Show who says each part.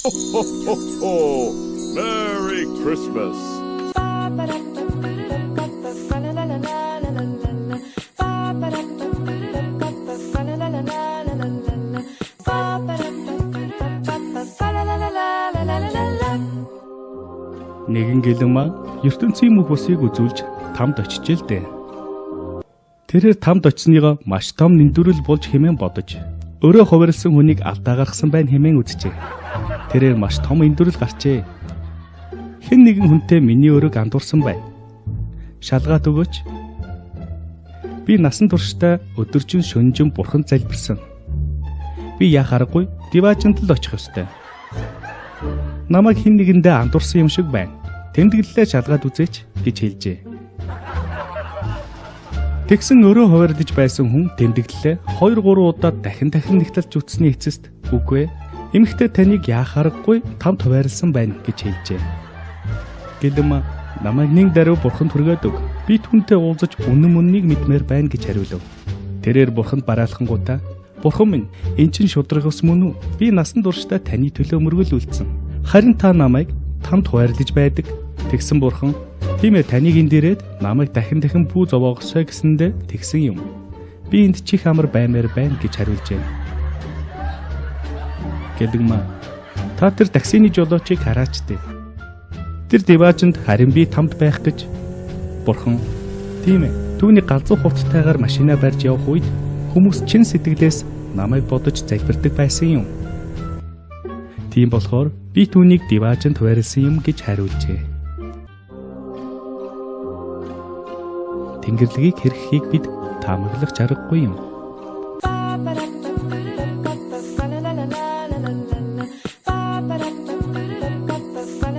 Speaker 1: Ho, ho, ho. Merry Christmas.
Speaker 2: Нэгэн гэлэн маань ертөнцийн мөх бусыг үзүүлж тамд очижээ л дээ. Тэрээр тамд очсныгоо маш том нэндүрэл болж хэмээн бодож өөрөө хувирсан хүнийг алдаа гаргасан байна хэмээн үзжээ. Тэрээр маш том эндүрэл гарчээ. Хэн нэгэн хүнтэй миний өрөөг андуурсан байна. Шалгаад өгөөч. Би насан туршдаа өдөржин шөнөжин бурханд залбирсан. Би яах аргагүй диваажинд л очих ёстой. Намайг хэн нэгэндээ андуурсан юм шиг байна. Тэмдэглэлээ шалгаад үзээч гэж хэлжээ. Тэгсэн өөрөө хувирдаж байсан хүн тэмдэглэлээ 2-3 удаа дахин нэгтэлж үтсний эцэст үгүй эмэгтэй таныг яах аргагүй тамд хувирсан байна гэж хэлжээ. Гэлэм намайг нэг даруй бурханд хүргээд өг. Би түүнтэй уулзаж үнэн мөннийг мэдмээр байна гэж хариулв. Тэрээр бурханд бараалхангуудаа бурхан минь эн чин шудраг ус мөн үү? Би насан туршдаа таны төлөө мөргөл үлдсэн. Харин та намайг тамд хувирлаж байдаг. Тэгсэн бурхан тийм ээ таныг энд ирээд намайг дахин бүү зовоогосоо гэсэндээ тэгсэн юм. Би энд чих амар баймаар байна гэж хариулжээ. Гэлэм та тэр таксины жолоочийг хараач дээ. Тэр диваажинд харин би тамд байх гэж бурхан тийм ээ түүний галзуу хувцтайгаар машинаа барьж явах үед хүмүүс чин сэтгэлээс намайг бодож залбирдаг байсан юм. Тийм болохоор би түүнийг диваажинд хувирлсан юм гэж хариулжээ. Тэнгэрлэгийг хэрэгхийг бид таамаглах чаргагүй юм.